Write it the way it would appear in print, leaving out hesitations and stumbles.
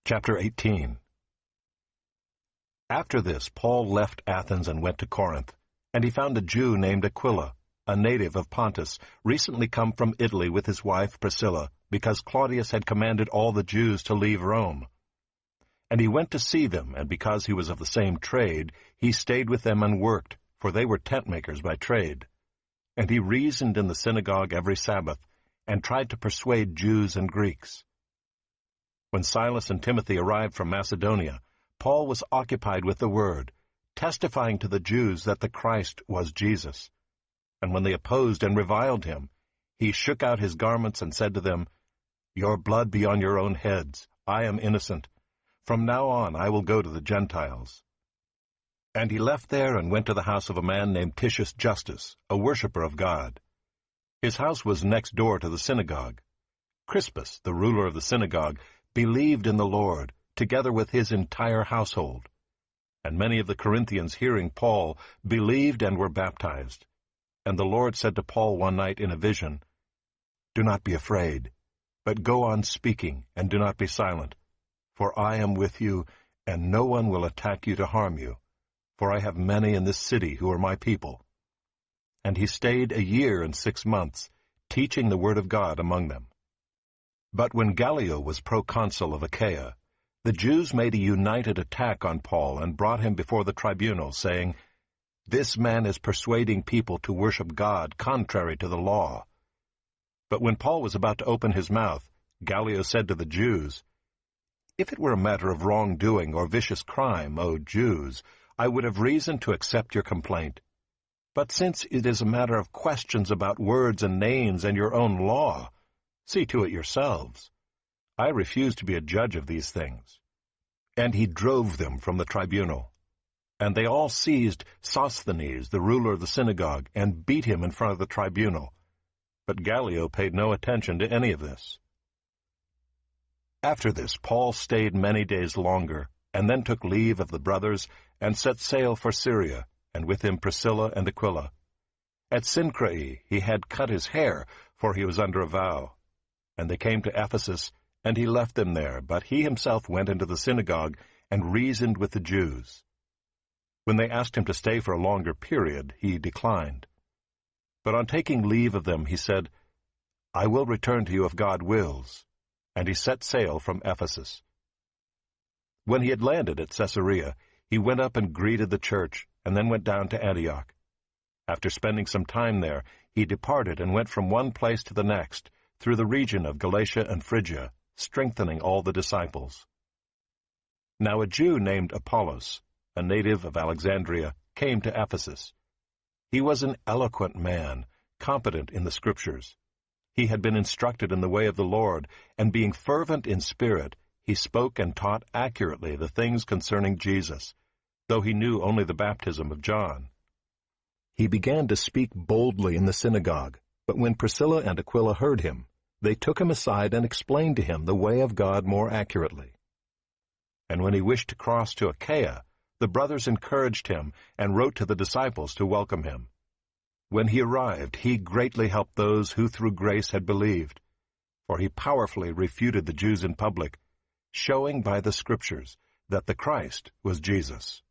Chapter 18. After this, Paul left Athens and went to Corinth, and he found a Jew named Aquila, a native of Pontus, recently come from Italy with his wife Priscilla, because Claudius had commanded all the Jews to leave Rome. And he went to see them, and because he was of the same trade, he stayed with them and worked, for they were tent-makers by trade. And he reasoned in the synagogue every Sabbath, and tried to persuade Jews and Greeks. When Silas and Timothy arrived from Macedonia, Paul was occupied with the word, testifying to the Jews that the Christ was Jesus. And when they opposed and reviled him, he shook out his garments and said to them, "Your blood be on your own heads. I am innocent. From now on I will go to the Gentiles." And he left there and went to the house of a man named Titius Justus, a worshipper of God. His house was next door to the synagogue. Crispus, the ruler of the synagogue, believed in the Lord, together with his entire household. And many of the Corinthians, hearing Paul, believed and were baptized. And the Lord said to Paul one night in a vision, "Do not be afraid, but go on speaking, and do not be silent. For I am with you, and no one will attack you to harm you. For I have many in this city who are my people." And he stayed a year and 6 months, teaching the word of God among them. But when Gallio was proconsul of Achaia, the Jews made a united attack on Paul and brought him before the tribunal, saying, "This man is persuading people to worship God contrary to the law." But when Paul was about to open his mouth, Gallio said to the Jews, "If it were a matter of wrongdoing or vicious crime, O Jews, I would have reason to accept your complaint. But since it is a matter of questions about words and names and your own law, see to it yourselves. I refuse to be a judge of these things." And he drove them from the tribunal. And they all seized Sosthenes, the ruler of the synagogue, and beat him in front of the tribunal. But Gallio paid no attention to any of this. After this, Paul stayed many days longer, and then took leave of the brothers, and set sail for Syria, and with him Priscilla and Aquila. At Cenchreae he had cut his hair, for he was under a vow. And they came to Ephesus, and he left them there, but he himself went into the synagogue and reasoned with the Jews. When they asked him to stay for a longer period, he declined. But on taking leave of them, he said, "I will return to you if God wills." And he set sail from Ephesus. When he had landed at Caesarea, he went up and greeted the church, and then went down to Antioch. After spending some time there, he departed and went from one place to the next, through the region of Galatia and Phrygia, strengthening all the disciples. Now a Jew named Apollos, a native of Alexandria, came to Ephesus. He was an eloquent man, competent in the Scriptures. He had been instructed in the way of the Lord, and being fervent in spirit, he spoke and taught accurately the things concerning Jesus, though he knew only the baptism of John. He began to speak boldly in the synagogue, but when Priscilla and Aquila heard him, they took him aside and explained to him the way of God more accurately. And when he wished to cross to Achaia, the brothers encouraged him and wrote to the disciples to welcome him. When he arrived, he greatly helped those who through grace had believed, for he powerfully refuted the Jews in public, showing by the Scriptures that the Christ was Jesus.